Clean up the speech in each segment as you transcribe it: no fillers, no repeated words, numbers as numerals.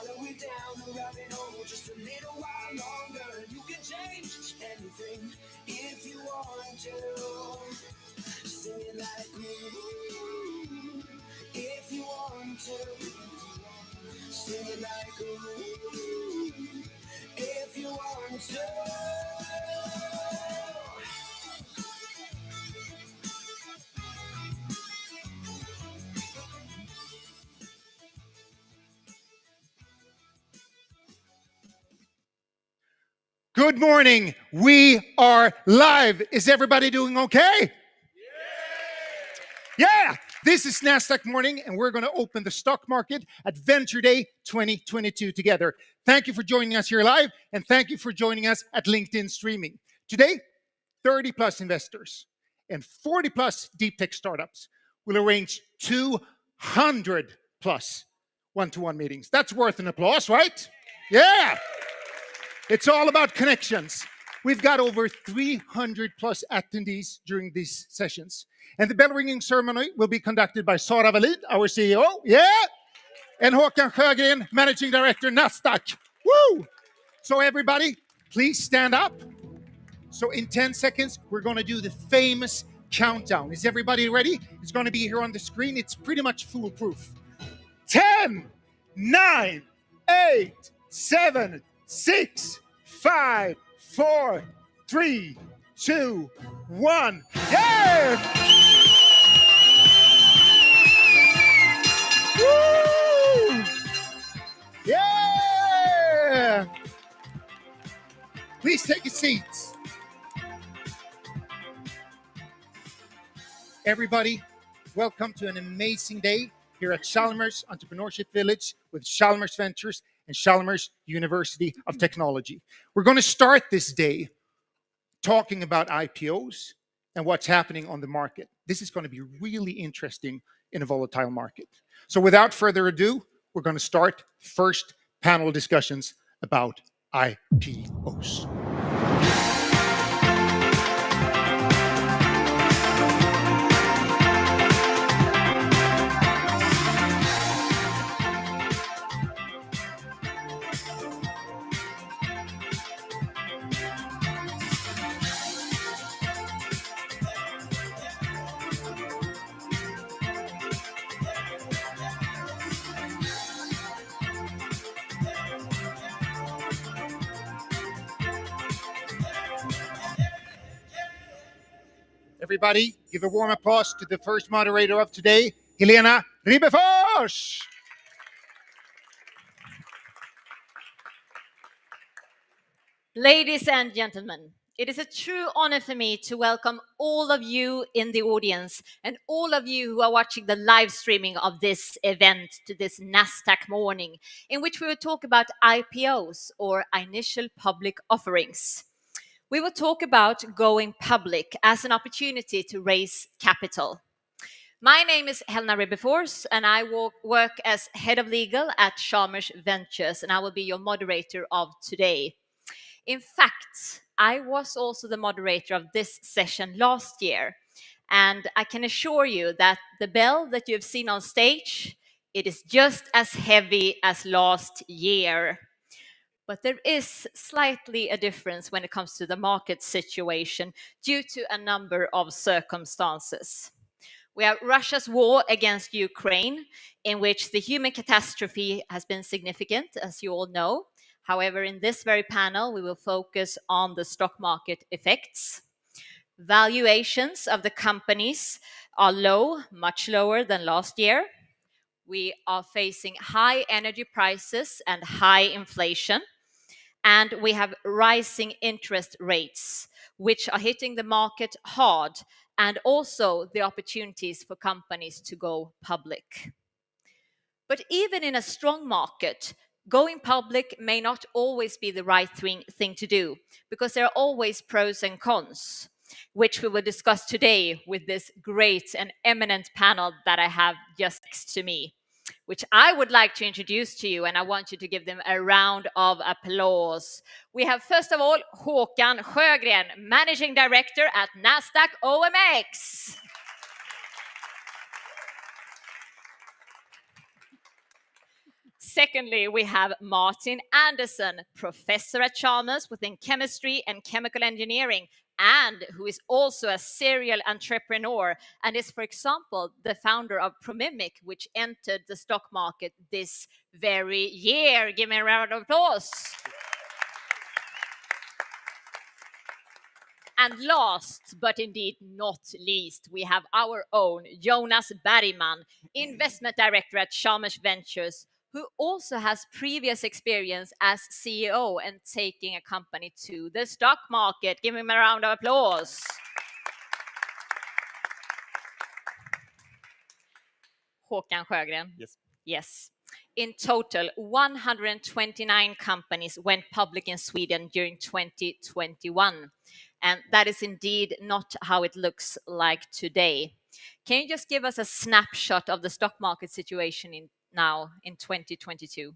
settle it down and wrap it home just a little while longer. You can change anything if you want to. Sing it like me if you want to. Sing it like if you want to. Good morning. We are live. Is everybody doing okay? Yeah. This is Nasdaq Morning, and we're going to open the stock market at Venture Day 2022 together. Thank you for joining us here live, and thank you for joining us at LinkedIn Streaming. Today, 30 plus investors and 40 plus deep tech startups will arrange 200 plus one-to-one meetings. That's worth an applause, right? Yeah. It's all about connections. We've got over 300 plus attendees during these sessions. And the bell ringing ceremony will be conducted by Sara Valid, our CEO, and Håkan Sjögren, Managing Director, Nasdaq. Woo! So everybody, please stand up. So in 10 seconds, we're going to do the famous countdown. Is everybody ready? It's going to be here on the screen. It's pretty much foolproof. 10, 9, 8, 7, 6, 5, 4, 3, 2, 1. Yeah! Woo! Yeah! Please take your seats. Everybody, welcome to an amazing day here at Chalmers Entrepreneurship Village with Chalmers Ventures and Chalmers University of Technology. We're going to start this day talking about IPOs and what's happening on the market. This is going to be really interesting in a volatile market. So without further ado, we're going to start first panel discussions about IPOs. Everybody, give a warm applause to the first moderator of today, Helena Ribefors. Ladies and gentlemen, it is a true honor for me to welcome all of you in the audience and all of you who are watching the live streaming of this event to this Nasdaq morning, in which we will talk about IPOs or initial public offerings. We will talk about going public as an opportunity to raise capital. My name is Helena Ribefors, and I work as head of legal at Chalmers Ventures, and I will be your moderator of today. In fact, I was also the moderator of this session last year, and I can assure you that the bell that you've seen on stage, it is just as heavy as last year. But there is slightly a difference when it comes to the market situation due to a number of circumstances. We have Russia's war against Ukraine, in which the human catastrophe has been significant, as you all know. However, in this very panel, we will focus on the stock market effects. Valuations of the companies are low, much lower than last year. We are facing high energy prices and high inflation. And we have rising interest rates, which are hitting the market hard, and also the opportunities for companies to go public. But even in a strong market, going public may not always be the right thing to do, because there are always pros and cons, which we will discuss today with this great and eminent panel that I have just next to me, which I would like to introduce to you, and I want you to give them a round of applause. We have, first of all, Håkan Sjögren, Managing Director at Nasdaq OMX. secondly, we have Martin Andersson, professor at Chalmers within chemistry and chemical engineering, and who is also a serial entrepreneur and is, for example, the founder of Promimic, which entered the stock market this very year. Give me a round of applause. And last, but indeed not least, we have our own Jonas Bergman, investment director at Chalmers Ventures, who also has previous experience as CEO and taking a company to the stock market. Give him a round of applause. Håkan Sjögren. Yes. Yes. In total, 129 companies went public in Sweden during 2021. And that is indeed not how it looks like today. Can you just give us a snapshot of the stock market situation now in 2022?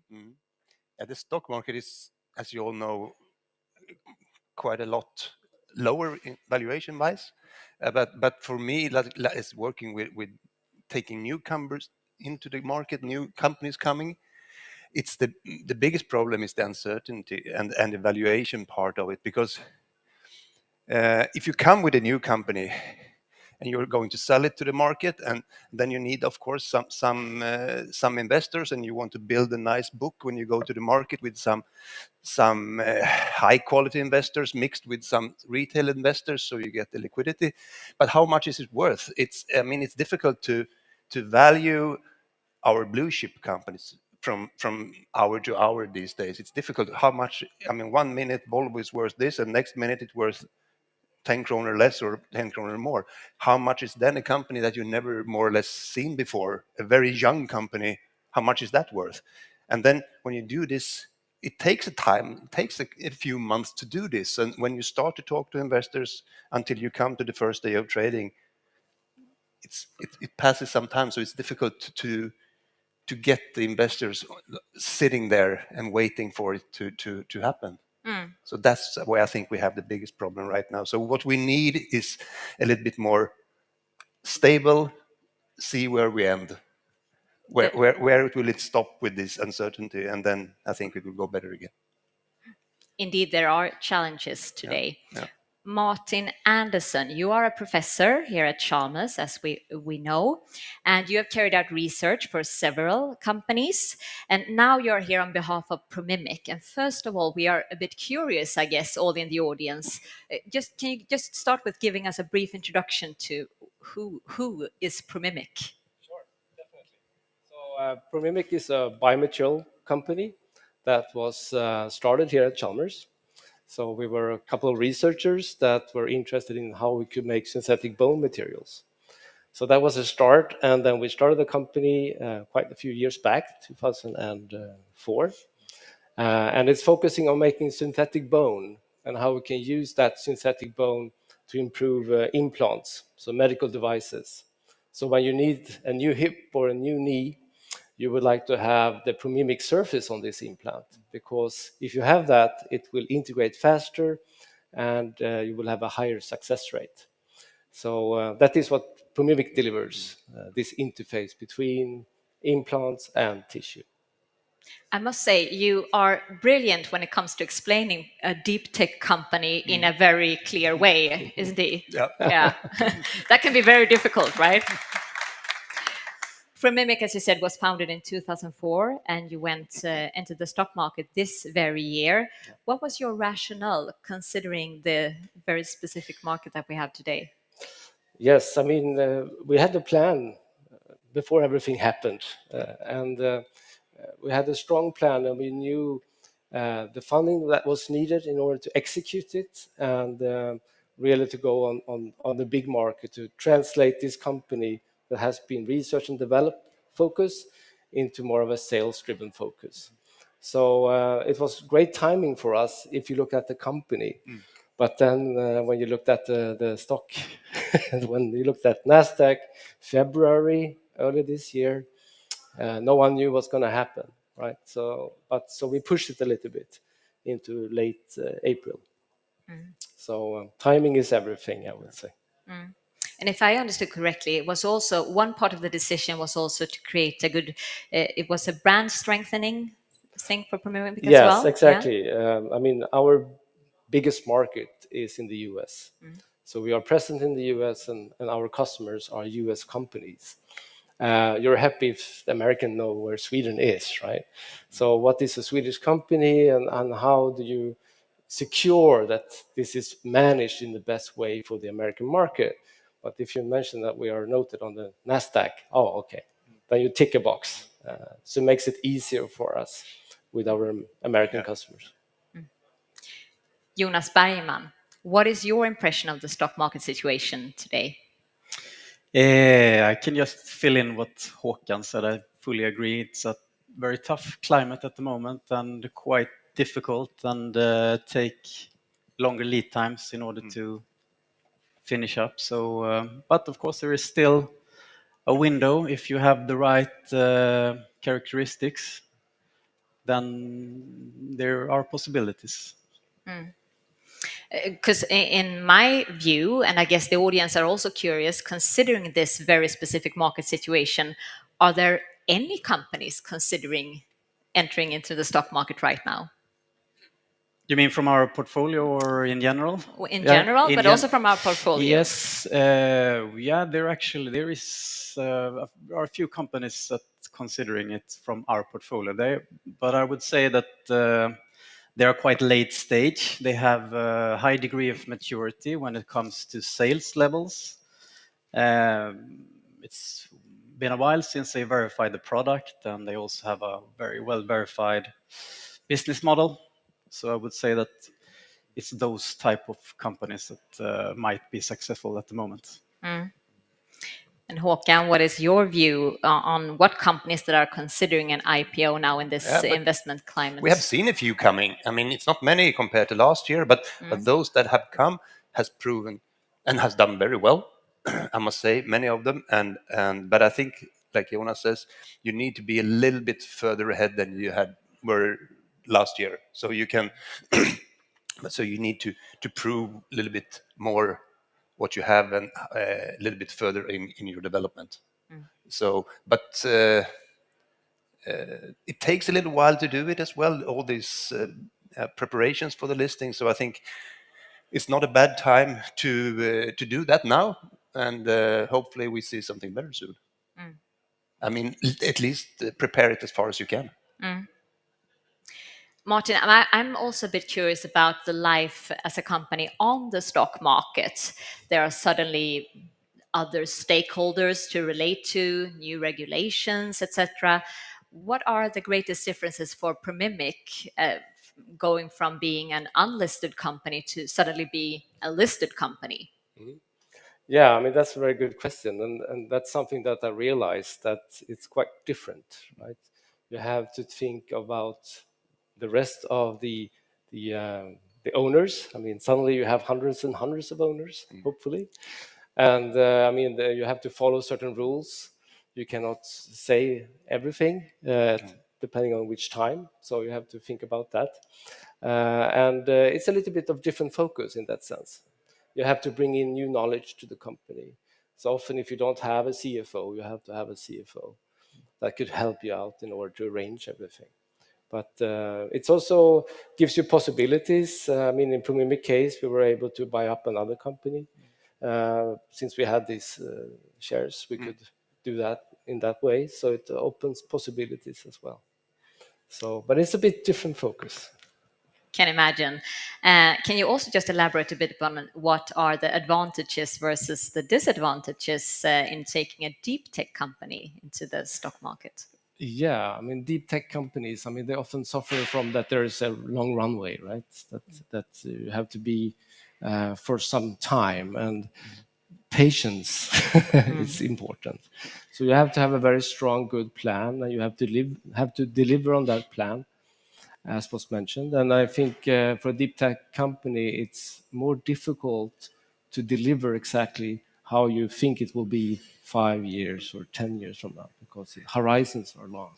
The stock market is, as you all know, quite a lot lower in valuation wise. But for me, it's working with taking newcomers into the market, new companies coming. It's the biggest problem is the uncertainty and the valuation part of it, because if you come with a new company and you're going to sell it to the market, and then you need, of course, some investors, and you want to build a nice book when you go to the market with some high quality investors mixed with some retail investors, so you get the liquidity. But how much is it worth? It's difficult to value our blue chip companies from hour to hour these days. It's difficult. How much? 1 minute Volvo is worth this, and next minute it's worth 10 kroner less or 10 kroner more. How much is then a company that you never more or less seen before, a very young company? How much is that worth? And then when you do this, it takes a few months to do this. And when you start to talk to investors until you come to the first day of trading, it passes some time. So it's difficult to get the investors sitting there and waiting for it to happen. So that's where I think we have the biggest problem right now. So what we need is a little bit more stable, see where we end, where will it stop with this uncertainty, and then I think it will go better again. Indeed, there are challenges today. Yeah. Martin Andersson, you are a professor here at Chalmers, as we know, and you have carried out research for several companies, and now you're here on behalf of Promimic. And first of all, we are a bit curious, I guess, all in the audience. Can you just start with giving us a brief introduction to who is Promimic? Sure, definitely. So Promimic is a biomaterial company that was started here at Chalmers. So we were a couple of researchers that were interested in how we could make synthetic bone materials. So that was a start, and then we started the company quite a few years back, 2004. And it's focusing on making synthetic bone and how we can use that synthetic bone to improve implants, so medical devices. So when you need a new hip or a new knee, you would like to have the Promimic surface on this implant, because if you have that, it will integrate faster and you will have a higher success rate. So that is what Promimic delivers, this interface between implants and tissue. I must say, you are brilliant when it comes to explaining a deep tech company in a very clear way, isn't he? Yeah. That can be very difficult, right? Promimic, as you said, was founded in 2004, and you entered the stock market this very year. What was your rationale, considering the very specific market that we have today? Yes, we had a plan before everything happened, and we had a strong plan, and we knew the funding that was needed in order to execute it, and really to go on the big market to translate this company that has been research and develop focus into more of a sales-driven focus. So it was great timing for us if you look at the company. But then when you looked at the stock, when you looked at Nasdaq, February, early this year, no one knew what's going to happen, right? So we pushed it a little bit into late April. So timing is everything, I would say. And if I understood correctly, it was also one part of the decision was also to create a good. It was a brand strengthening thing for Promimic as Yes, well? exactly. I mean, our biggest market is in the US. So we are present in the US, and our customers are US companies. You're happy if the American know where Sweden is, right? So what is a Swedish company, and how do you secure that this is managed in the best way for the American market? But if you mention that we are noted on the Nasdaq, oh, okay, then you tick a box. So it makes it easier for us with our American customers. Jonas Bergman, what is your impression of the stock market situation today? I can just fill in what Håkan said. I fully agree. It's a very tough climate at the moment and quite difficult, and take longer lead times in order to finish up. So, but of course, there is still a window if you have the right characteristics. Then there are possibilities. Because in my view, and I guess the audience are also curious, considering this very specific market situation, are there any companies considering entering into the stock market right now? You mean from our portfolio or in general? In general, but also from our portfolio. Yes, there are a few companies that considering it from our portfolio. But I would say that they are quite late stage. They have a high degree of maturity when it comes to sales levels. It's been a while since they verified the product, and they also have a very well verified business model. So I would say that it's those type of companies that might be successful at the moment. And Håkan, what is your view on what companies that are considering an IPO now in this investment climate? We have seen a few coming. I mean, it's not many compared to last year, but those that have come has proven and has done very well. I must say, many of them. But I think, like Jonas says, you need to be a little bit further ahead than you were last year. So you can, so you need to prove a little bit more what you have and a little bit further in your development. So, but it takes a little while to do it as well, all these preparations for the listing. So I think it's not a bad time to do that now, and hopefully we see something better soon. I mean, at least prepare it as far as you can. Martin, I'm also a bit curious about the life as a company on the stock market. There are suddenly other stakeholders to relate to, new regulations, etc. What are the greatest differences for Promimic going from being an unlisted company to suddenly be a listed company? Yeah, I mean, that's a very good question. And that's something that I realized that it's quite different, right? You have to think about the rest of the owners. I mean, suddenly you have hundreds and hundreds of owners, hopefully. And I mean, you have to follow certain rules. You cannot say everything depending on which time. So you have to think about that. And it's a little bit of different focus in that sense. You have to bring in new knowledge to the company. So often, if you don't have a CFO, you have to have a CFO that could help you out in order to arrange everything. But it also gives you possibilities. I mean, in Promimic case, we were able to buy up another company. Since we had these shares, we could do that in that way. So it opens possibilities as well. So, but it's a bit different focus. Can imagine. Can you also just elaborate a bit on what are the advantages versus the disadvantages in taking a deep tech company into the stock market? Yeah, I mean, deep tech companies, I mean, they often suffer from that there is a long runway, right? That you have to be for some time, and patience is important. So you have to have a very strong, good plan, and you have to deliver on that plan, as was mentioned. And I think for a deep tech company, it's more difficult to deliver exactly how you think it will be 5 years or 10 years from now, because the horizons are long.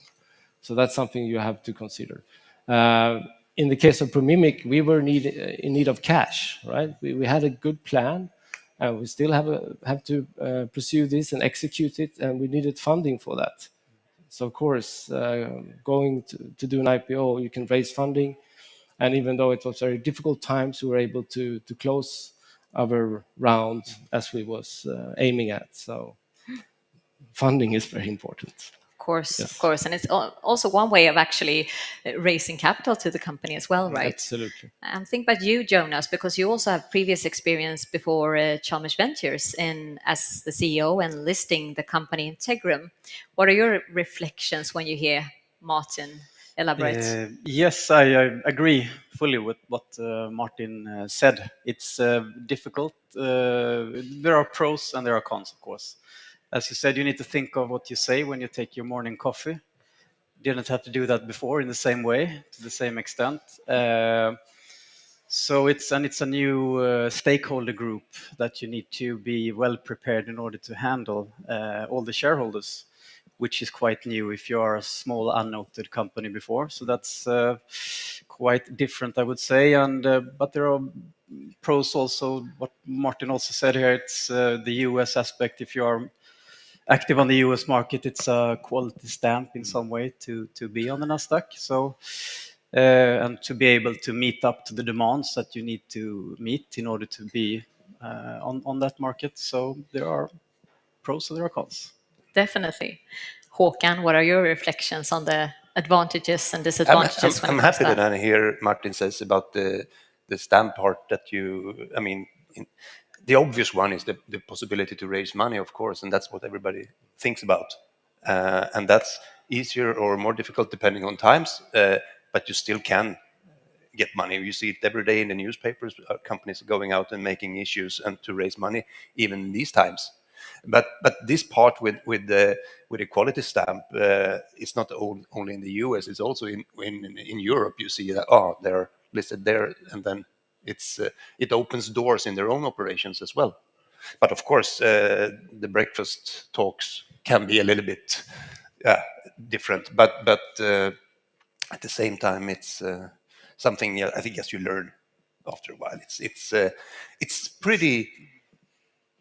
So that's something you have to consider. In the case of Promimic, we were in need of cash, right? We had a good plan, and we still have to pursue this and execute it, and we needed funding for that. So of course, going to do an IPO, you can raise funding, and even though it was very difficult times, we were able to close our round as we was aiming at. So funding is very important. Of course, Yes. of course. And it's also one way of actually raising capital to the company as well, right? Absolutely. And think about you, Jonas, because you also have previous experience before Chalmers Ventures as the CEO and listing the company Integrum. What are your reflections when you hear Martin elaborate? Yes, I agree fully with what Martin said. It's difficult. There are pros and there are cons, of course. As you said, you need to think of what you say when you take your morning coffee. Didn't have to do that before in the same way, to the same extent. So it's a new stakeholder group that you need to be well prepared in order to handle all the shareholders, which is quite new if you are a small unnoted company before. So that's quite different, I would say. And but there are pros also. What Martin also said here, it's the US aspect. If you are active on the US market, it's a quality stamp in some way to be on the Nasdaq. So and to be able to meet up to the demands that you need to meet in order to be on that market. So there are pros and there are cons. Definitely. Håkan, what are your reflections on the advantages and I'm disadvantages when it I'm comes happy to that that? I hear Martin says about the stamp part that you, I mean, the obvious one is the possibility to raise money, of course, and that's what everybody thinks about. And that's easier or more difficult depending on times, but you still can get money. You see it every day in the newspapers, companies going out and making issues and to raise money, even in these times. But this part with the quality stamp, it's not only in the US. It's also in Europe. You see that they're listed there, and then it opens doors in their own operations as well. But of course, the breakfast talks can be a little bit different. But at the same time, it's something I think as you learn after a while. It's pretty.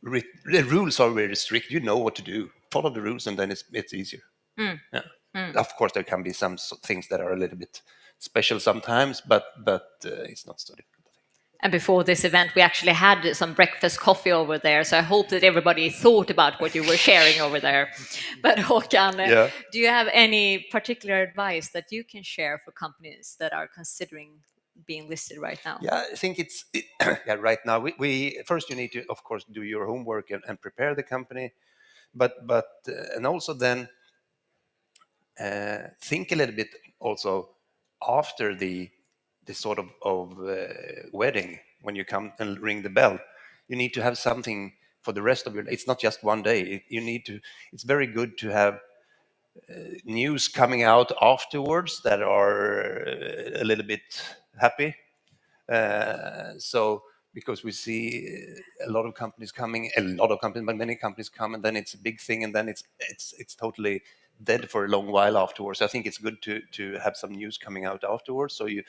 The rules are very strict. You know what to do. Follow the rules, and then it's easier. Yeah. Of course, there can be some things that are a little bit special sometimes, but it's not so difficult. And before this event, we actually had some breakfast coffee over there. So I hope that everybody thought about what you were sharing over there. But Håkan, Yeah. do you have any particular advice that you can share for companies that are considering being listed right now? Yeah, I think yeah. Right now, we first you need to, of course, do your homework and prepare the company, but and also then think a little bit also after the sort of wedding, when you come and ring the bell, you need to have something for the rest of your. It's not just one day. You need to. It's very good to have news coming out afterwards that are a little bit happy. So because we see a lot of companies coming, but many companies come, and then it's a big thing, and then it's totally dead for a long while afterwards. I think it's good to have some news coming out afterwards, so you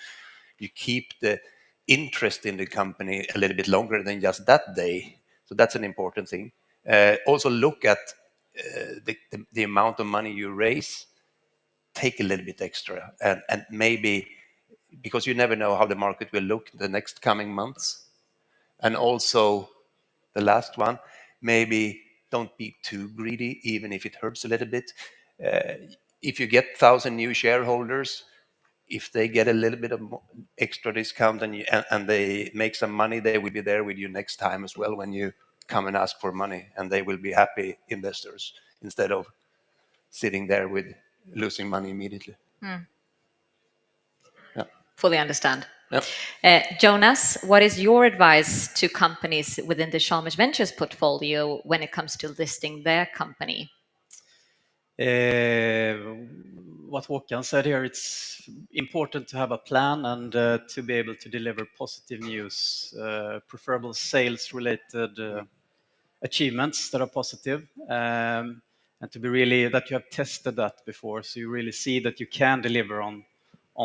keep the interest in the company a little bit longer than just that day. So that's an important thing. Also look at the amount of money you raise. Take a little bit extra, and maybe, because you never know how the market will look the next coming months. And also the last one, maybe don't be too greedy, even if it hurts a little bit. If you get 1,000 new shareholders, if they get a little bit of extra discount and they make some money, they will be there with you next time as well when you come and ask for money, and they will be happy investors instead of sitting there with losing money immediately. Yeah. Fully understand. Yeah. Jonas, what is your advice to companies within the Chalmers Ventures portfolio when it comes to listing their company? What Håkan said here, it's important to have a plan and to be able to deliver positive news, preferable sales-related achievements that are positive, and to be really that you have tested that before, so you really see that you can deliver on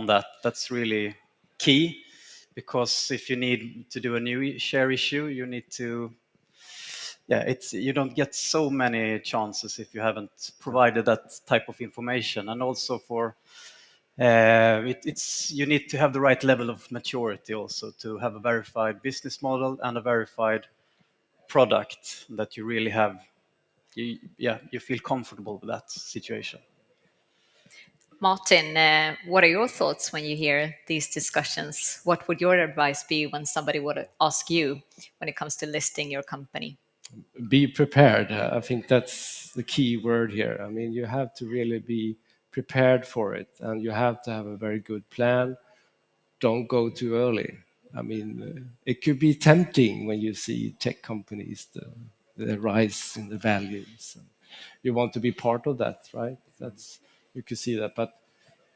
that. That's really key, because if you need to do a new share issue, you need to yeah, it's you don't get so many chances if you haven't provided that type of information, and also for it's you need to have the right level of maturity also to have a verified business model and a verified product that you really have. You feel comfortable with that situation. Martin, what are your thoughts when you hear these discussions? What would your advice be when somebody would ask you when it comes to listing your company? Be prepared. I think that's the key word here. I mean, you have to really be prepared for it, and you have to have a very good plan. Don't go too early. I mean, it could be tempting when you see tech companies, the rise in the values. And you want to be part of that, right? That's you could see that, but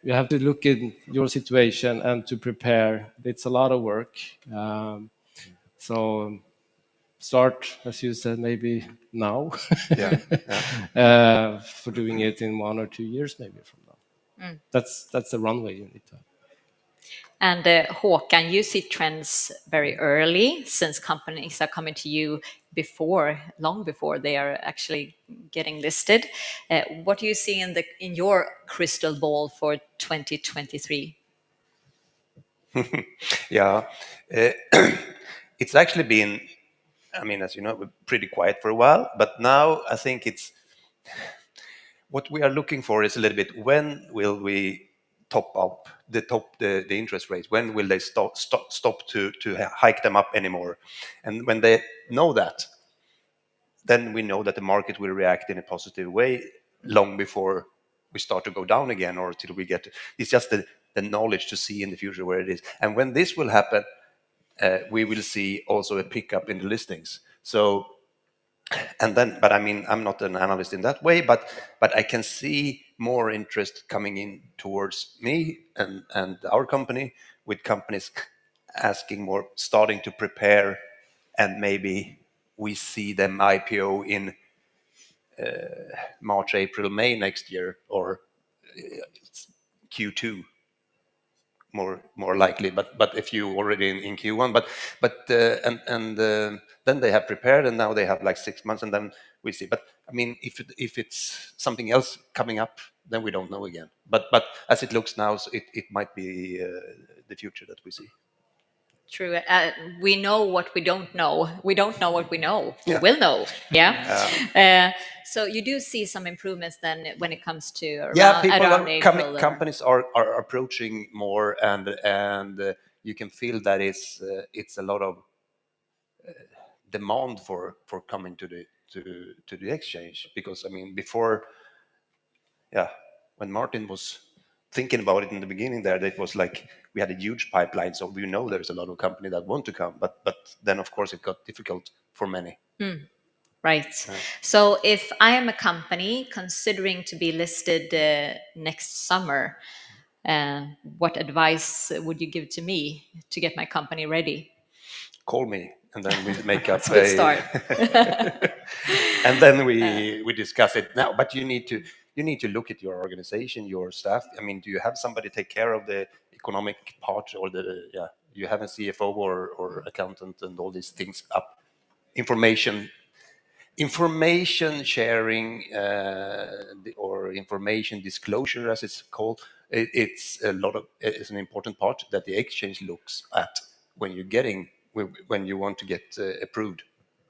you have to look in your situation and to prepare. It's a lot of work. So start, as you said, maybe now, Yeah, yeah. for doing it in 1 or 2 years, maybe from now. That's the runway you need to have. And Håkan, you see trends very early since companies are coming to you long before they are actually getting listed. What do you see in your crystal ball for 2023? Yeah, it's actually been, I mean, as you know, pretty quiet for a while, but now I think it's what we are looking for is a little bit when will we top up the interest rates? When will they stop to hike them up anymore? And when they know that, then we know that the market will react in a positive way long before we start to go down again, or till we get it's just the knowledge to see in the future where it is. And when this will happen, we will see also a pickup in the listings. So, and then, but I mean, I'm not an analyst in that way, but I can see more interest coming in towards me and our company, with companies asking more, starting to prepare, and maybe we see them IPO in March, April, May next year, or Q2 more likely, but if you already in Q1, then they have prepared, and now they have like 6 months, and then we see. But I mean, if it's something else coming up, then we don't know again. But as it looks now, so it might be the future that we see. True. We know what we don't know. We don't know what we know. Yeah. We will know. Yeah. So you do see some improvements then when it comes to around April. Companies are approaching more, and you can feel that it's a lot of demand for coming to the exchange, because I mean before, yeah, when Martin was thinking about it in the beginning there, it was like we had a huge pipeline, so we know there's a lot of companies that want to come, but then of course it got difficult for many. Right. So if I am a company considering to be listed next summer, what advice would you give to me to get my company ready? Call me, and then we make up Good start. and then we discuss it now. But you need to look at your organization, your staff. I mean, do you have somebody take care of the economic part, or you have a CFO or accountant and all these things up? Information sharing, or information disclosure, as it's called, it's an important part that the exchange looks at when you want to get approved.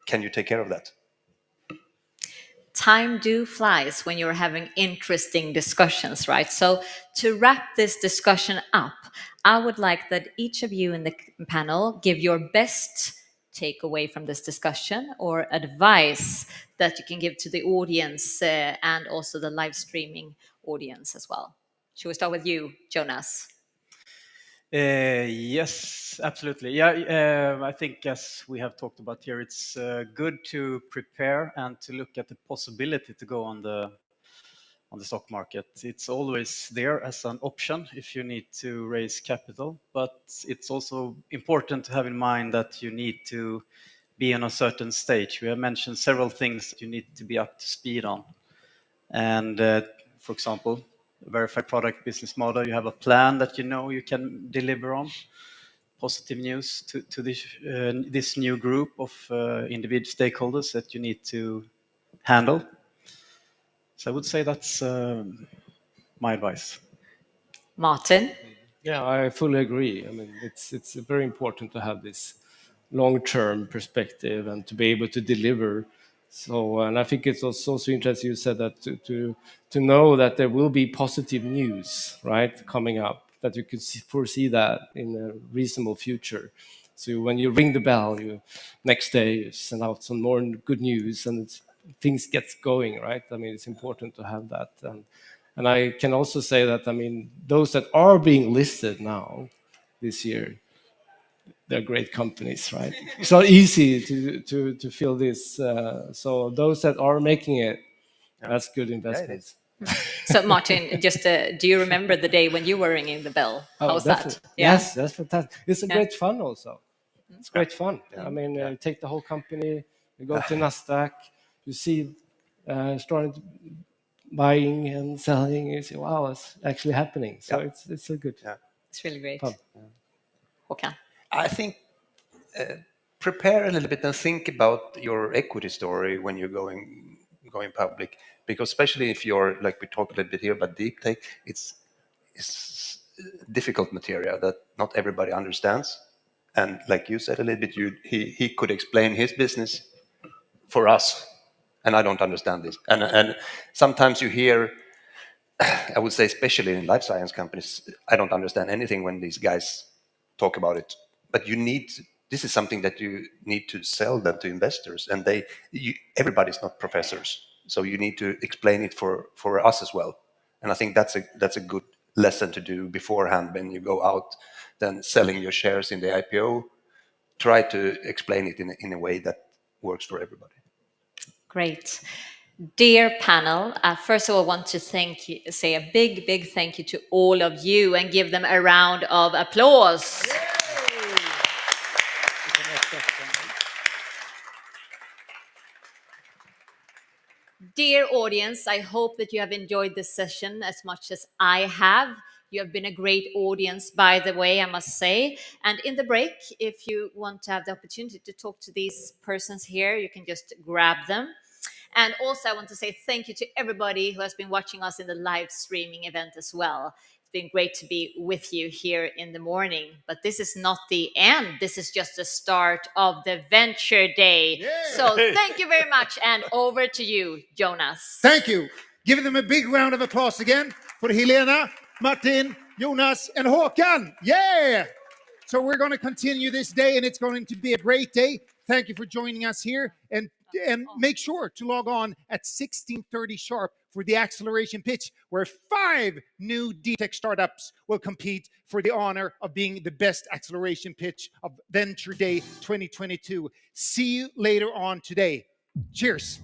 Can you take care of that? Time do flies when you're having interesting discussions, right? So to wrap this discussion up, I would like that each of you in the panel give your best takeaway from this discussion or advice that you can give to the audience and also the live streaming audience as well. Should we start with you, Jonas? Yes, absolutely. Yeah, I think as we have talked about here, it's good to prepare and to look at the possibility to go on the stock market. It's always there as an option if you need to raise capital, but it's also important to have in mind that you need to be on a certain stage. We have mentioned several things that you need to be up to speed on. And for example, verified product business model, you have a plan that you know you can deliver on. positive news to this new group of individual stakeholders that you need to handle. So I would say that's my advice. Martin? Yeah, I fully agree. I mean, it's very important to have this long-term perspective and to be able to deliver. So, and I think it's also interesting you said that to know that there will be positive news, right, coming up, that you could foresee that in a reasonable future. So when you ring the bell, you next day you send out some more good news and things gets going, right? I mean, it's important to have that. And I can also say that, I mean, those that are being listed now this year, they're great companies, right? It's not easy to feel this. So those that are making it, that's good investments. So Martin, just do you remember the day when you were ringing the bell? How's that? Yeah. Yes, that's fantastic. It's a Yeah. great fun also. It's great fun. I mean, you take the whole company, you go to Nasdaq, you see starting buying and selling, you say, wow, it's actually happening. So it's a good It's really great. fun. Håkan? I think prepare a little bit and think about your equity story when you're going public, because especially if you're, like we talked a little bit here about deep tech, it's difficult material that not everybody understands. And like you said a little bit, he could explain his business for us, and I don't understand this. And sometimes you hear, I would say, especially in life science companies, I don't understand anything when these guys talk about it. But this is something that you need to sell them to investors, and everybody's not professors, so you need to explain it for us as well. And I think that's a good lesson to do beforehand when you go out, then selling your shares in the IPO. Try to explain it in a way that works for everybody. Great. Dear panel, first of all, I want to say a big thank you to all of you and give them a round of applause. Dear audience, I hope that you have enjoyed this session as much as I have. You have been a great audience, by the way, I must say. And in the break, if you want to have the opportunity to talk to these persons here, you can just grab them. And also, I want to say thank you to everybody who has been watching us in the live streaming event as well. It's been great to be with you here in the morning. But this is not the end. This is just the start of the Venture Day. Yeah. So thank you very much. And over to you, Jonas. Thank you. Give them a big round of applause again for Helena, Martin, Jonas, and Håkan. Yeah! So we're going to continue this day, and it's going to be a great day. Thank you for joining us here. And make sure to log on at 16:30 sharp for the acceleration pitch, where 5 new deep tech startups will compete for the honor of being the best acceleration pitch of Venture Day 2022. See you later on today. Cheers.